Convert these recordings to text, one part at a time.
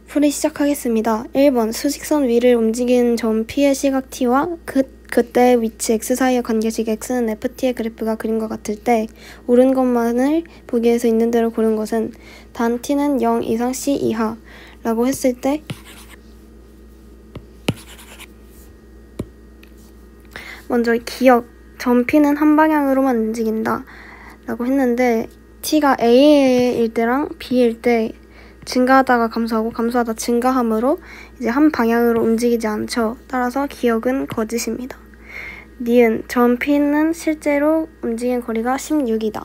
풀이 시작하겠습니다. 1번 수직선 위를 움직이는 점 P의 시각 T와 그때의 위치 X 사이의 관계식 X는 FT의 그래프가 그린 것 같을 때 옳은 것만을 보기 위해서 있는 대로 고른 것은 단 T는 0 이상 C 이하 라고 했을 때 먼저 기억, 점 P는 한 방향으로만 움직인다 라고 했는데 T가 A일 때랑 B일 때 증가하다가 감소하고 감소하다 증가함으로 이제 한 방향으로 움직이지 않죠. 따라서 기억은 거짓입니다. 니은, 점 P는 실제로 움직인 거리가 16이다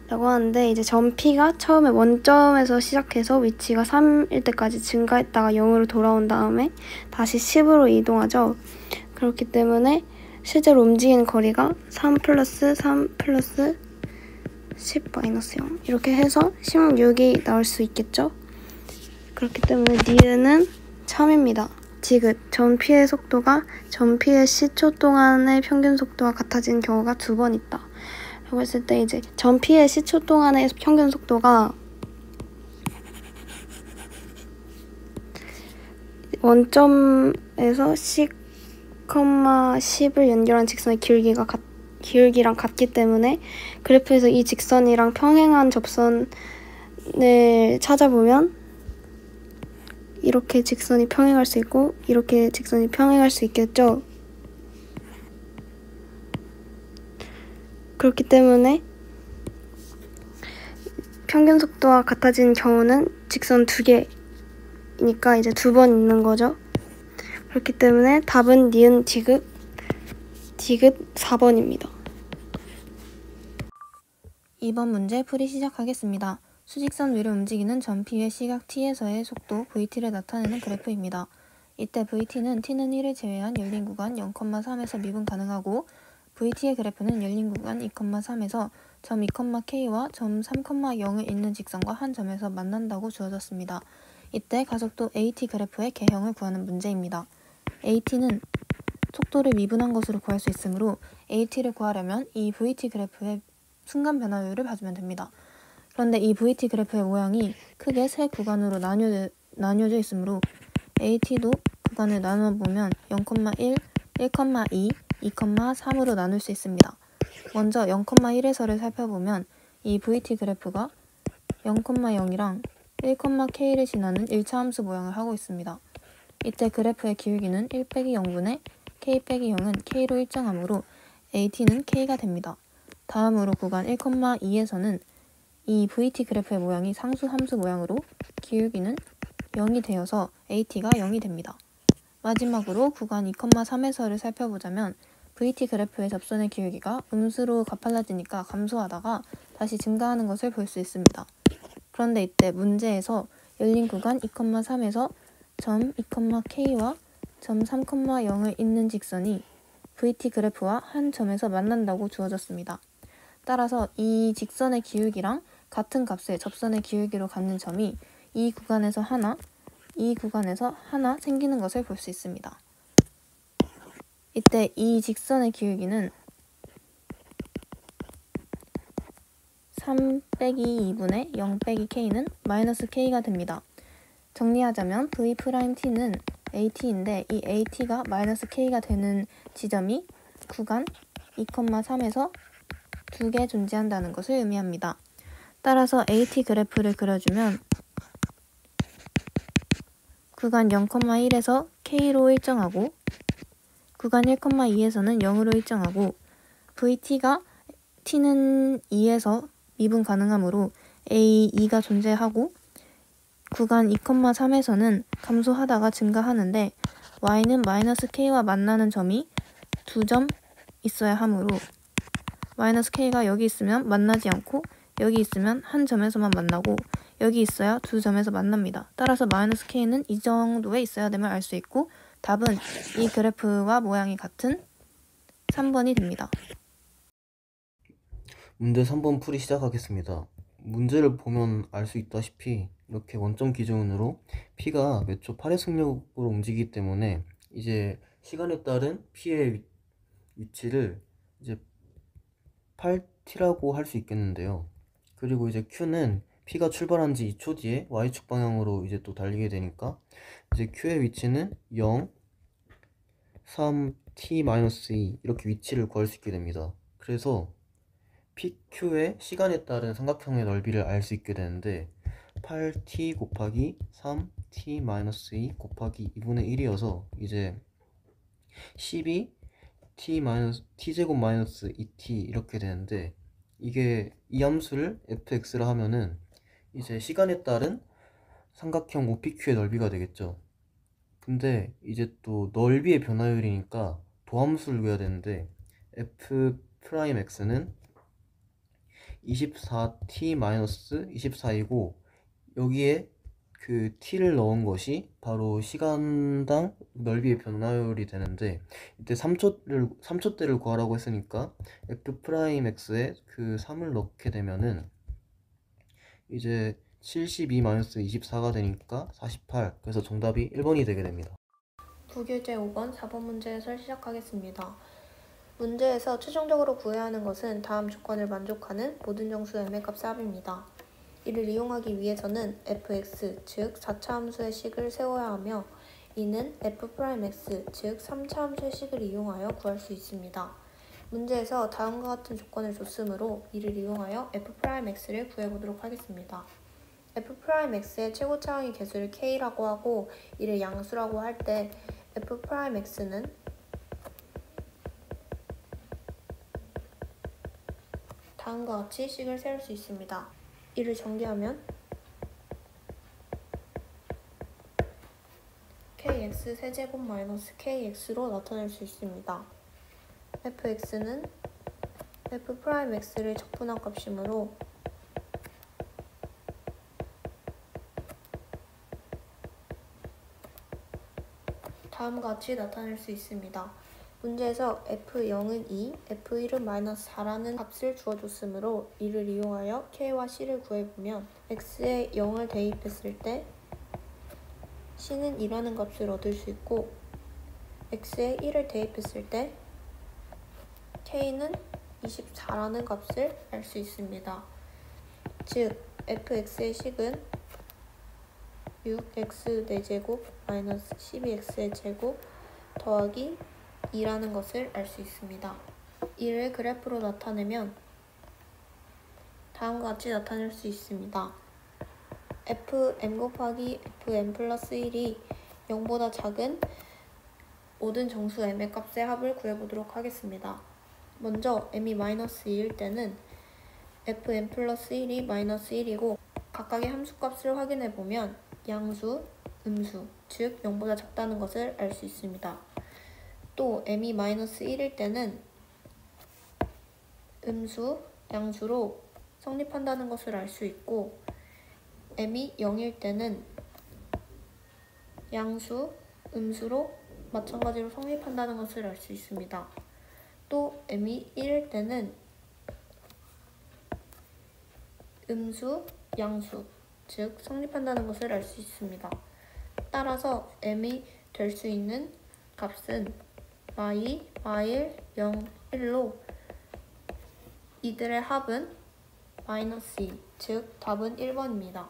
라고 하는데 이제 점 P가 처음에 원점에서 시작해서 위치가 3일 때까지 증가했다가 0으로 돌아온 다음에 다시 10으로 이동하죠. 그렇기 때문에 실제로 움직이는 거리가 3 플러스 3 플러스 10 마이너스 0 이렇게 해서 16이 나올 수 있겠죠. 그렇기 때문에 니은은 참입니다. 디귿, 점 P의 속도가 점 P의 시초 동안의 평균 속도와 같아진 경우가 2번 있다 라고 했을 때 이제 점 P의 시초 동안의 평균 속도가 원점에서 C, 10을 연결한 직선의 기울기랑 같기 때문에 그래프에서 이 직선이랑 평행한 접선을 찾아보면 이렇게 직선이 평행할 수 있고 이렇게 직선이 평행할 수 있겠죠. 그렇기 때문에 평균 속도와 같아진 경우는 직선 2개니까 이제 2번 있는 거죠. 그렇기 때문에 답은 니은 디귿 4번입니다. 2번 문제 풀이 시작하겠습니다. 수직선 위를 움직이는 점 P의 시각 T에서의 속도 VT를 나타내는 그래프입니다. 이때 VT는 T는 1을 제외한 열린 구간 0,3에서 미분 가능하고 VT의 그래프는 열린 구간 2,3에서 점 2,K와 점 3,0을 잇는 직선과 한 점에서 만난다고 주어졌습니다. 이때 가속도 AT 그래프의 개형을 구하는 문제입니다. AT는 속도를 미분한 것으로 구할 수 있으므로 AT를 구하려면 이 VT 그래프의 순간 변화율을 봐주면 됩니다. 그런데 이 VT 그래프의 모양이 크게 세 구간으로 나뉘어져 있으므로 AT도 구간을 나눠보면 0,1, 1,2, 2,3으로 나눌 수 있습니다. 먼저 0,1에서를 살펴보면 이 VT 그래프가 0,0이랑 1,K를 지나는 1차 함수 모양을 하고 있습니다. 이때 그래프의 기울기는 1 빼기 0분의 K 빼기 0은 K로 일정하므로 AT는 K가 됩니다. 다음으로 구간 1,2에서는 이 VT 그래프의 모양이 상수 함수 모양으로 기울기는 0이 되어서 AT가 0이 됩니다. 마지막으로 구간 2,3에서를 살펴보자면 VT 그래프의 접선의 기울기가 음수로 가팔라지니까 감소하다가 다시 증가하는 것을 볼 수 있습니다. 그런데 이때 문제에서 열린 구간 2,3에서 점 2,K와 점 3,0을 잇는 직선이 VT 그래프와 한 점에서 만난다고 주어졌습니다. 따라서 이 직선의 기울기랑 같은 값의 접선의 기울기로 갖는 점이 이 구간에서 하나 생기는 것을 볼 수 있습니다. 이때 이 직선의 기울기는 3 빼기 2분의 0 빼기 K는 마이너스 K가 됩니다. 정리하자면 V'T는 AT인데 이 AT가 마이너스 K가 되는 지점이 구간 2,3에서 2개 존재한다는 것을 의미합니다. 따라서 AT 그래프를 그려주면 구간 0,1에서 K로 일정하고 구간 1,2에서는 0으로 일정하고 VT가 T는 2에서 미분 가능하므로 A2가 존재하고 구간 2,3에서는 감소하다가 증가하는데 Y는 마이너스 K와 만나는 점이 2점 있어야 하므로 마이너스 K가 여기 있으면 만나지 않고 여기 있으면 한 점에서만 만나고 여기 있어야 두 점에서 만납니다. 따라서 마이너스 K는 이 정도에 있어야 됨을 알 수 있고 답은 이 그래프와 모양이 같은 3번이 됩니다. 문제 3번 풀이 시작하겠습니다. 문제를 보면 알 수 있다시피 이렇게 원점 기준으로 P가 몇 초 8의 속력으로 움직이기 때문에 이제 시간에 따른 P의 위치를 이제 8t라고 할 수 있겠는데요. 그리고 이제 Q는 P가 출발한 지 2초 뒤에 Y축 방향으로 이제 또 달리게 되니까 이제 Q의 위치는 0, 3, T-2 이렇게 위치를 구할 수 있게 됩니다. 그래서 PQ의 시간에 따른 삼각형의 넓이를 알 수 있게 되는데 8T 곱하기 3T-2 곱하기 2분의 1이어서 이제 12 T제곱 마이너스 2T 이렇게 되는데, 이게 이 함수를 fx라 하면은 이제 시간에 따른 삼각형 OPQ의 넓이가 되겠죠. 근데 이제 또 넓이의 변화율이니까 도함수를 구해야 되는데 f'x는 24t-24이고 여기에 그 t를 넣은 것이 바로 시간당 넓이의 변화율이 되는데, 이때 3초대를 구하라고 했으니까 f'x에 그 3을 넣게 되면은 이제 72-24가 되니까 48. 그래서 정답이 1번이 되게 됩니다. 부교재 5번 4번 문제 해설 시작하겠습니다. 문제에서 최종적으로 구해야 하는 것은 다음 조건을 만족하는 모든 정수 m의 값의 합입니다. 이를 이용하기 위해서는 fx, 즉 4차 함수의 식을 세워야 하며 이는 f'x, 즉 3차 함수의 식을 이용하여 구할 수 있습니다. 문제에서 다음과 같은 조건을 줬으므로 이를 이용하여 f'x를 구해보도록 하겠습니다. f'x의 최고차항의 개수를 k라고 하고 이를 양수라고 할 때 f'x는 다음과 같이 식을 세울 수 있습니다. 이를 전개하면 kx 세제곱 마이너스 kx로 나타낼 수 있습니다. fx는 f'x를 적분한 값이므로 다음과 같이 나타낼 수 있습니다. 문제에서 f0은 2, f1은 마이너스 4라는 값을 주어줬으므로 이를 이용하여 k와 c를 구해보면 x에 0을 대입했을 때 c는 2라는 값을 얻을 수 있고 x에 1을 대입했을 때 k는 24라는 값을 알 수 있습니다. 즉 fx의 식은 6x 4제곱 마이너스 12x의 제곱 더하기 2라는 것을 알 수 있습니다. 이를 그래프로 나타내면 다음과 같이 나타낼 수 있습니다. fm 곱하기 fm 플러스 1이 0보다 작은 모든 정수 m의 값의 합을 구해보도록 하겠습니다. 먼저 m이 마이너스 2일 때는 fm 플러스 1이 마이너스 1이고 각각의 함수값을 확인해보면 양수, 음수, 즉 0보다 작다는 것을 알 수 있습니다. 또 m이 마이너스 1일 때는 음수, 양수로 성립한다는 것을 알 수 있고 m이 0일 때는 양수, 음수로 마찬가지로 성립한다는 것을 알 수 있습니다. 또 m이 1일 때는 음수, 양수, 즉 성립한다는 것을 알 수 있습니다. 따라서 m이 될 수 있는 값은 y, y1, 0, 1로 이들의 합은 마이너스 2, 즉 답은 1번입니다.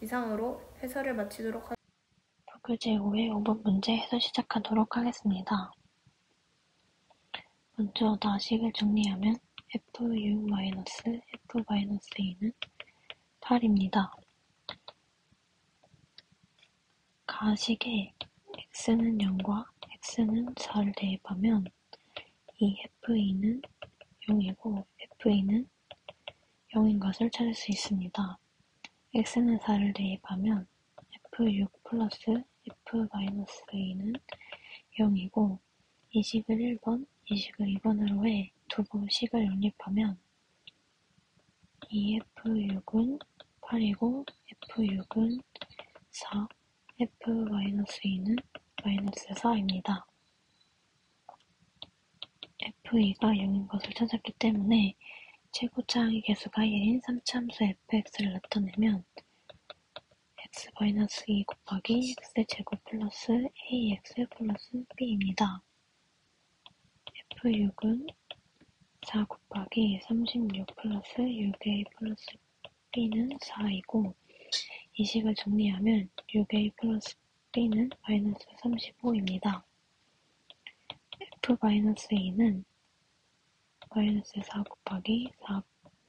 이상으로 해설을 마치도록 하겠습니다. 부교재 5의 5번 문제 해설 시작하도록 하겠습니다. 먼저 나식을 정리하면 f6-f-2는 8입니다. 가식에 x는 0과 x는 4를 대입하면 이 f2는 0이고 f2는 0인 것을 찾을 수 있습니다. x는 4를 대입하면 f6 플러스 f-2는 0이고 이 식을 1번, 이 식을 2번으로 해 두고 식을 연립하면 이 f6은 8이고 f6은 4, f-2는 마이너스 4입니다. f2가 0인 것을 찾았기 때문에 최고차항의 개수가 1인 3차 함수 fx를 나타내면 x-2 곱하기 x제곱 플러스 ax 플러스 b입니다. f6은 4 곱하기 36 플러스 6a 플러스 b는 4이고 이 식을 정리하면 6a 플러스 b는 마이너스 35입니다. f-a는 마이너스 4 곱하기 4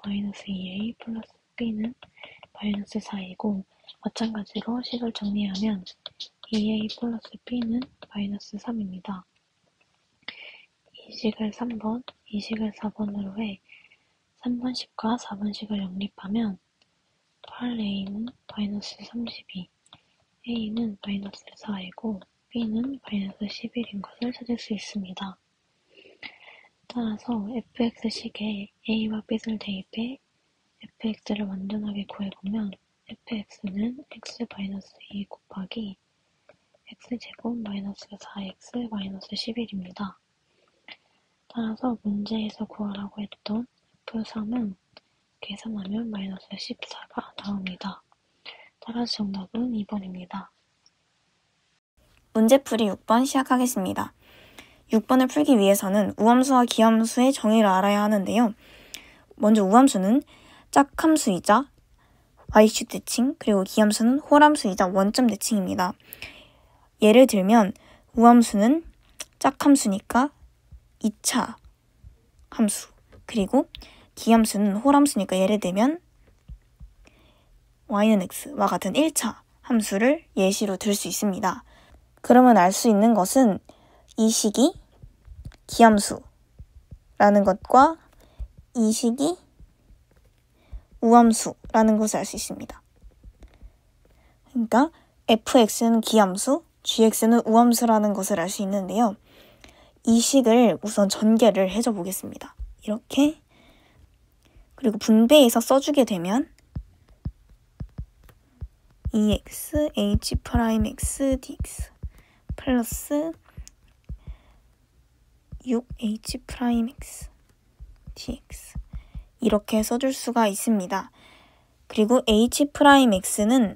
마이너스 2a 플러스 b는 마이너스 4이고 마찬가지로 식을 정리하면 2a 플러스 b는 마이너스 3입니다. 이 식을 3번, 이 식을 4번으로 해 3번 식과 4번 식을 영립하면 8a는 마이너스 32, a는 마이너스 4이고 b는 마이너스 11인 것을 찾을 수 있습니다. 따라서 fx식에 a와 b를 대입해 fx를 완전하게 구해보면 fx는 x-2 곱하기 x제곱 마이너스 4x 마이너스 11입니다. 따라서 문제에서 구하라고 했던 F3은 계산하면 마이너스 14가 나옵니다. 따라서 정답은 2번입니다. 문제풀이 6번 시작하겠습니다. 6번을 풀기 위해서는 우함수와 기함수의 정의를 알아야 하는데요. 먼저 우함수는 짝함수이자 y축 대칭, 그리고 기함수는 홀함수이자 원점 대칭입니다. 예를 들면 우함수는 짝함수니까 2차 함수, 그리고 기함수는 홀함수니까 예를 들면 y는 x와 같은 1차 함수를 예시로 들 수 있습니다. 그러면 알 수 있는 것은 이 식이 기함수라는 것과 이 식이 우함수라는 것을 알 수 있습니다. 그러니까 fx는 기함수, gx는 우함수라는 것을 알 수 있는데요. 이 식을 우선 전개를 해줘 보겠습니다. 이렇게. 그리고 분배해서 써주게 되면 2x h'x dx 플러스 6h'x dx 이렇게 써줄 수가 있습니다. 그리고 h'x는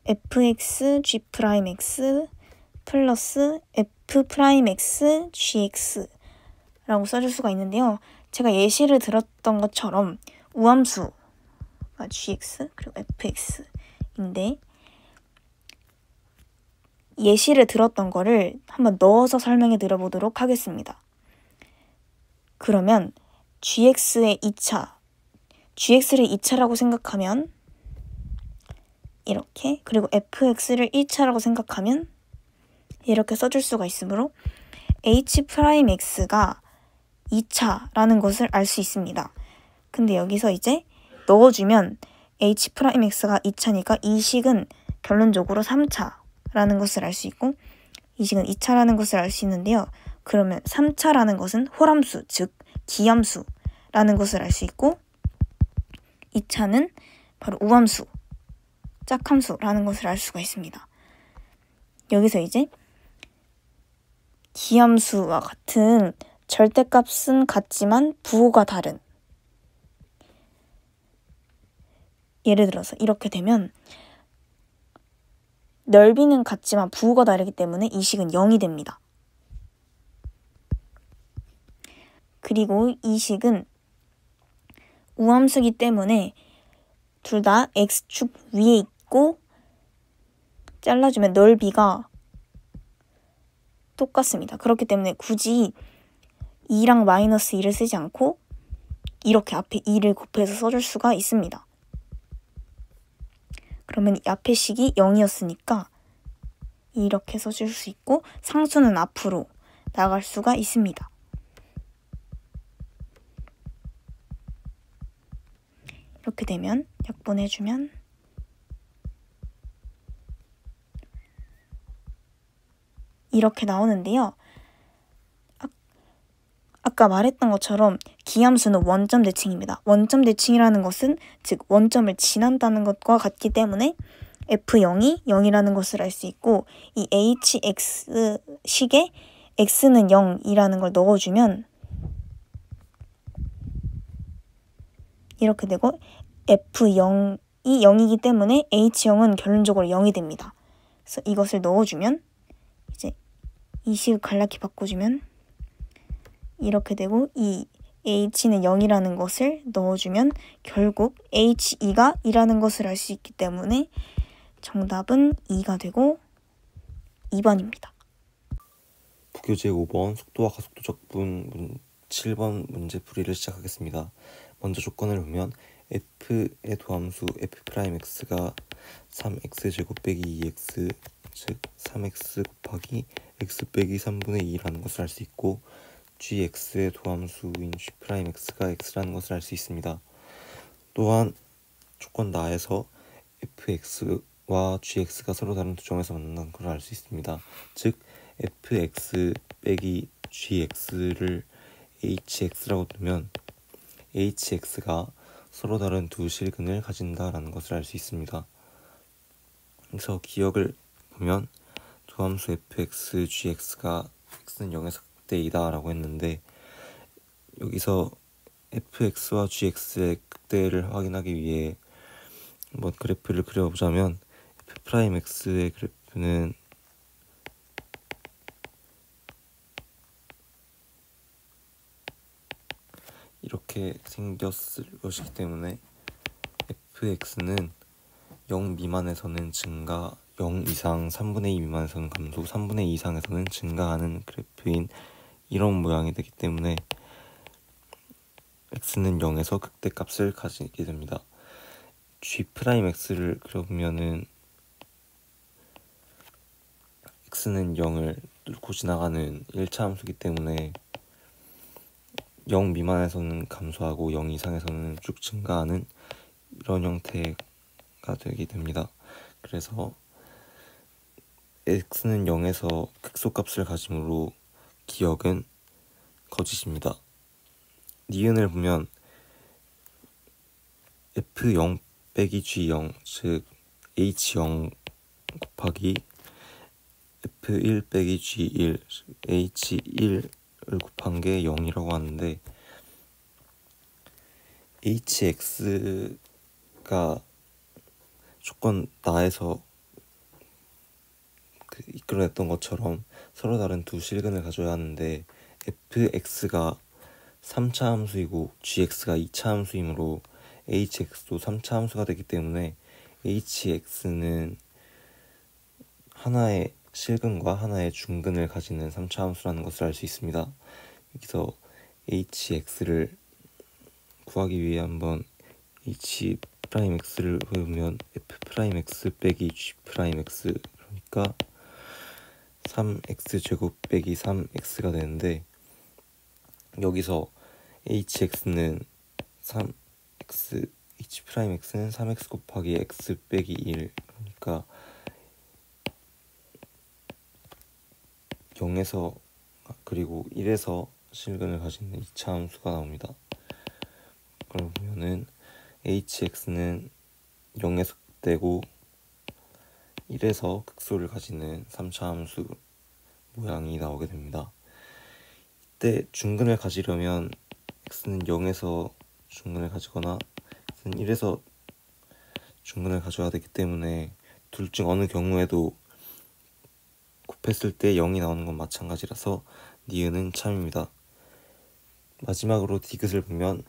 fx g'x 플러스 f'x gx라고 써줄 수가 있는데요. 제가 예시를 들었던 것처럼 우함수가 gx 그리고 fx인데 예시를 들었던 거를 한번 넣어서 설명해 드려보도록 하겠습니다. 그러면 gx의 2차, gx를 2차라고 생각하면 이렇게, 그리고 fx를 1차라고 생각하면 이렇게 써줄 수가 있으므로 h'x가 2차라는 것을 알 수 있습니다. 근데 여기서 이제 넣어주면 h'x가 2차니까 이 식은 결론적으로 3차라는 것을 알 수 있고 이 식은 2차라는 것을 알 수 있는데요. 그러면 3차라는 것은 홀함수, 즉 기함수라는 것을 알 수 있고 2차는 바로 우함수, 짝함수라는 것을 알 수가 있습니다. 여기서 이제 기함수와 같은 절대값은 같지만 부호가 다른, 예를 들어서 이렇게 되면 넓이는 같지만 부호가 다르기 때문에 이 식은 0이 됩니다. 그리고 이 식은 우함수이기 때문에 둘 다 x축 위에 있고 잘라주면 넓이가 똑같습니다. 그렇기 때문에 굳이 2랑 마이너스 2를 쓰지 않고 이렇게 앞에 2를 곱해서 써줄 수가 있습니다. 그러면 이 앞에 식이 0이었으니까 이렇게 써줄 수 있고 상수는 앞으로 나갈 수가 있습니다. 이렇게 되면 약분해주면 이렇게 나오는데요. 아까 말했던 것처럼 기함수는 원점 대칭입니다. 원점 대칭이라는 것은 즉 원점을 지난다는 것과 같기 때문에 f0이 0이라는 것을 알 수 있고 이 hx식에 x는 0이라는 걸 넣어주면 이렇게 되고 f0이 0이기 때문에 h0은 결론적으로 0이 됩니다. 그래서 이것을 넣어주면 이제 이 식을 간략히 바꿔주면 이렇게 되고 이 h는 0이라는 것을 넣어주면 결국 he2가 2라는 것을 알 수 있기 때문에 정답은 2가 되고 2번입니다. 부교재 5번 속도와 가속도 적분 7번 문제 풀이를 시작하겠습니다. 먼저 조건을 보면 f의 도함수 f'x가 3x제곱 빼기 2x 즉 3x 곱하기 x 빼기 3분의 2라는 것을 알 수 있고 gx의 도함수인 g'x가 x라는 것을 알 수 있습니다. 또한 조건 나에서 fx와 gx가 서로 다른 두 점에서 만난다는 걸 알 수 있습니다. 즉 fx 빼기 gx를 hx라고 두면 hx가 서로 다른 두 실근을 가진다라는 것을 알 수 있습니다. 그래서 기억을 보면 도함수 fx, gx가 x는 0에서 극대이다 라고 했는데 여기서 fx와 gx의 극대를 확인하기 위해 한번 그래프를 그려보자면 f'x의 그래프는 이렇게 생겼을 것이기 때문에 fx는 0 미만에서는 증가, 0 이상 3분의 2 미만에서는 감소, 3분의 2 이상에서는 증가하는 그래프인 이런 모양이 되기 때문에 x는 0에서 극대값을 가지게 됩니다. g'x를 그려보면은 x는 0을 뚫고 지나가는 1차 함수이기 때문에 0 미만에서는 감소하고 0 이상에서는 쭉 증가하는 이런 형태가 되게 됩니다. 그래서 x는 0에서 극소값을 가지므로 기억은 거짓입니다. 니은을 보면 f0 빼기 g0 즉 h0 곱하기 f1 빼기 g1 h1을 곱한 게 0이라고 하는데 hx가 조건 나에서 이끌어냈던 것처럼 서로 다른 두 실근을 가져야 하는데 fx가 3차 함수이고 gx가 2차 함수이므로 hx도 3차 함수가 되기 때문에 hx는 하나의 실근과 하나의 중근을 가지는 3차 함수라는 것을 알 수 있습니다. 여기서 hx를 구하기 위해 한번 h'x를 보면 f'x 빼기 g'x 그러니까 3x제곱 빼기 3x가 되는데 여기서 hx는 3x, h'x는 3x 곱하기 x 빼기 1 그러니까 0에서 그리고 1에서 실근을 가지는 2차 함수가 나옵니다. 그러면은 hx는 0에서 극대고 1에서 극소를 가지는 3차 함수 모양이 나오게 됩니다. 이때 중근을 가지려면 x는 0에서 중근을 가지거나 x는 1에서 중근을 가져야 되기 때문에 둘 중 어느 경우에도 곱했을 때 0이 나오는 건 마찬가지라서 니은은 참입니다. 마지막으로 디귿을 보면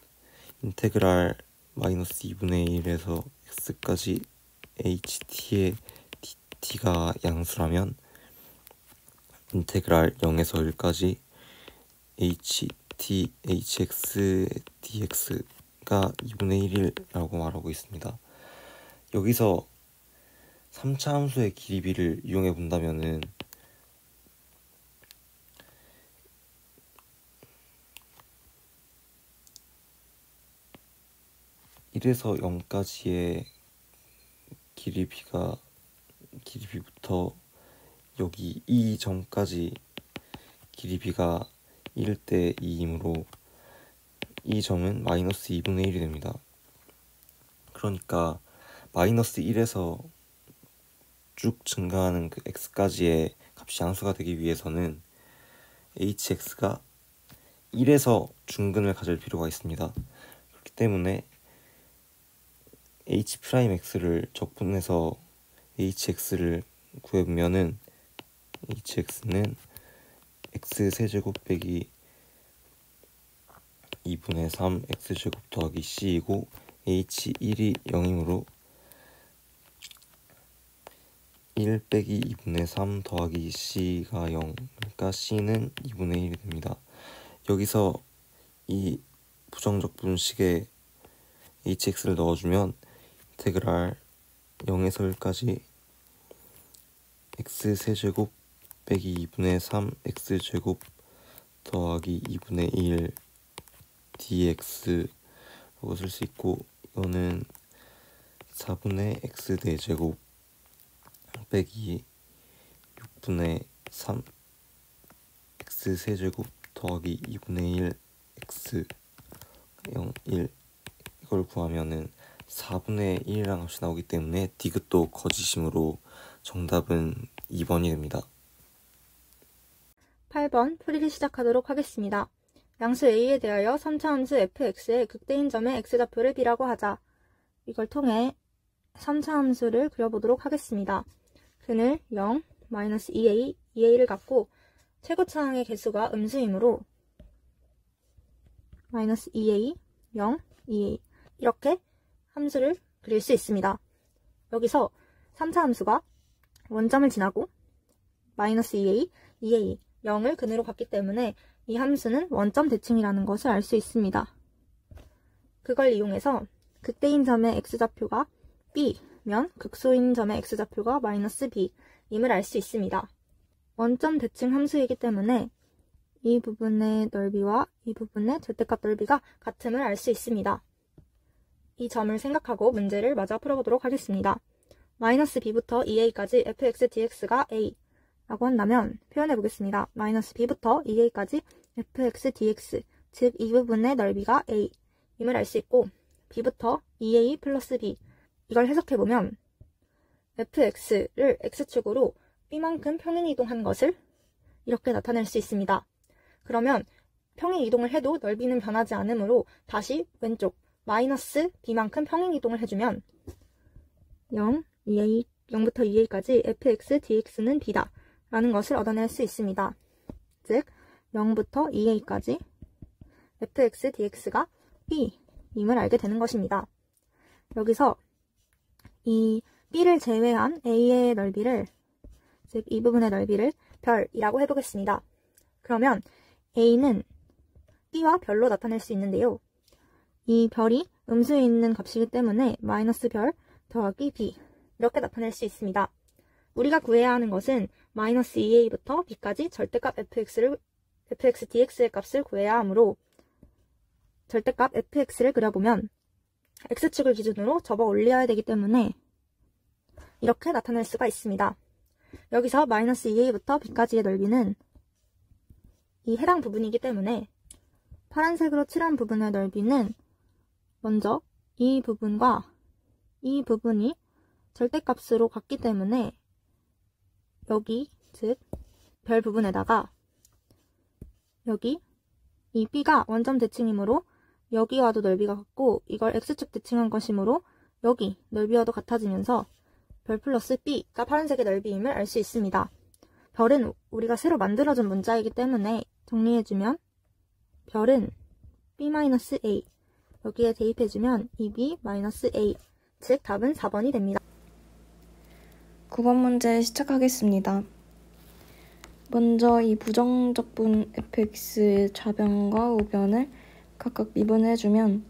인테그랄 마이너스 2분의 1에서 x까지 ht의 dt가 양수라면 인테그랄 0에서 1까지 ht hx dx가 2분의 1이라고 말하고 있습니다. 여기서 3차 함수의 길이비를 이용해 본다면은 (1에서 0까지의) 길이비부터 여기 이 점까지 길이비가 1일 때 2이므로 이 점은 마이너스 2분의 1이 됩니다. 그러니까 마이너스 1에서 쭉 증가하는 그 x까지의 값이 양수가 되기 위해서는 hx가 1에서 중근을 가질 필요가 있습니다. 그렇기 때문에 h'x를 적분해서 hx를 구해보면은 hx는 x세제곱 빼기 2분의 3 x제곱 더하기 c이고 h1이 0이므로 1 빼기 2분의 3 더하기 c가 0, 그러니까 c는 2분의 1이 됩니다. 여기서 이 부정적 분식에 hx를 넣어주면 인테그랄 0에서 1까지 x세제곱 빼기 2분의 3 x제곱 더하기 2분의 1 dx라고 쓸 수 있고, 이거는 4분의 x 대제곱 빼기 6분의 3 x 세제곱 더하기 2분의 1 x 0 1 이걸 구하면은 4분의 1이라는 값이 나오기 때문에 디귿도 거짓이므로 정답은 2번이 됩니다. 8번 풀이를 시작하도록 하겠습니다. 양수 A에 대하여 3차 함수 fx의 극대인 점의 x좌표를 b라고 하자. 이걸 통해 3차 함수를 그려보도록 하겠습니다. 근을 0, 마이너스 2a, 2a를 갖고 최고차항의 개수가 음수이므로 마이너스 2a, 0, 2a 이렇게 함수를 그릴 수 있습니다. 여기서 3차 함수가 원점을 지나고 마이너스 2a, 2a, 0을 근으로 갔기 때문에 이 함수는 원점 대칭이라는 것을 알 수 있습니다. 그걸 이용해서 극대인 점의 x좌표가 b면 극소인 점의 x좌표가 마이너스 b임을 알 수 있습니다. 원점 대칭 함수이기 때문에 이 부분의 넓이와 이 부분의 절대값 넓이가 같음을 알 수 있습니다. 이 점을 생각하고 문제를 마저 풀어보도록 하겠습니다. 마이너스 b부터 2a까지 fx dx가 a 라고 한다면 표현해 보겠습니다. 마이너스 b부터 2a까지 fx dx, 즉 이 부분의 넓이가 a 임을 알 수 있고, b부터 2a 플러스 b 이걸 해석해보면 fx를 x축으로 b만큼 평행이동한 것을 이렇게 나타낼 수 있습니다. 그러면 평행이동을 해도 넓이는 변하지 않으므로 다시 왼쪽 마이너스 b만큼 평행이동을 해주면 0, 2a, 0부터 2a까지 fx dx는 b다 라는 것을 얻어낼 수 있습니다. 즉 0부터 2a까지 fx dx가 b임을 알게 되는 것입니다. 여기서 이 b를 제외한 a의 넓이를, 즉 이 부분의 넓이를 별이라고 해보겠습니다. 그러면 a는 b와 별로 나타낼 수 있는데요. 이 별이 음수에 있는 값이기 때문에 마이너스 별 더하기 b 이렇게 나타낼 수 있습니다. 우리가 구해야 하는 것은 마이너스 2a부터 b까지 절대값 fx dx의 값을 구해야 하므로 절대값 fx를 그려보면 x축을 기준으로 접어 올려야 되기 때문에 이렇게 나타낼 수가 있습니다. 여기서 마이너스 2a부터 b까지의 넓이는 이 해당 부분이기 때문에 파란색으로 칠한 부분의 넓이는 먼저 이 부분과 이 부분이 절대값으로 같기 때문에 여기, 즉 별 부분에다가 여기 이 b가 원점 대칭이므로 여기와도 넓이가 같고 이걸 x축 대칭한 것이므로 여기 넓이와도 같아지면서 별 플러스 b가 파란색의 넓이임을 알 수 있습니다. 별은 우리가 새로 만들어준 문자이기 때문에 정리해주면 별은 b-a 여기에 대입해주면 2b-a, 즉 답은 4번이 됩니다. 9번 문제 시작하겠습니다. 먼저 이 부정적 분 fx의 좌변과 우변을 각각 미분해주면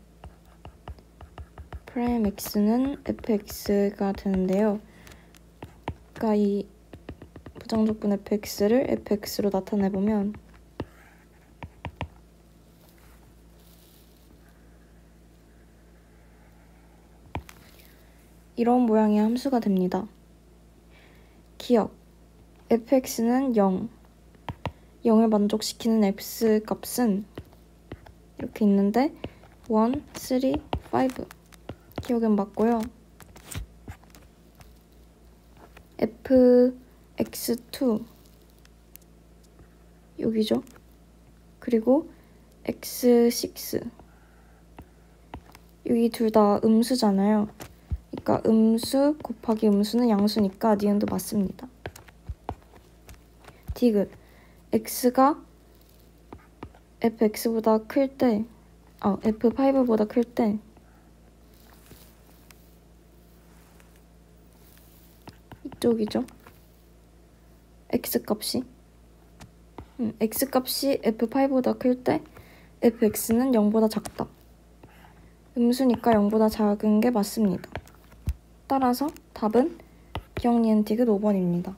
프라임 x는 fx가 되는데요. 그러니까 이 부정적 분 fx를 fx로 나타내보면 이런 모양의 함수가 됩니다. 기억, fx는 0, 0을 만족시키는 x 값은 이렇게 있는데 1, 3, 5 기억은 맞고요. fx2 여기죠. 그리고 x6 여기 둘 다 음수잖아요. 그러니까 음수 곱하기 음수는 양수니까 니은도 맞습니다. 디귿 x가 fx보다 클 때 F5보다 클 때 이쪽이죠. X값이 X값이 F5보다 클 때 fx는 0보다 작다. 음수니까 0보다 작은 게 맞습니다. 따라서 답은 기억 니은 디귿 5번입니다.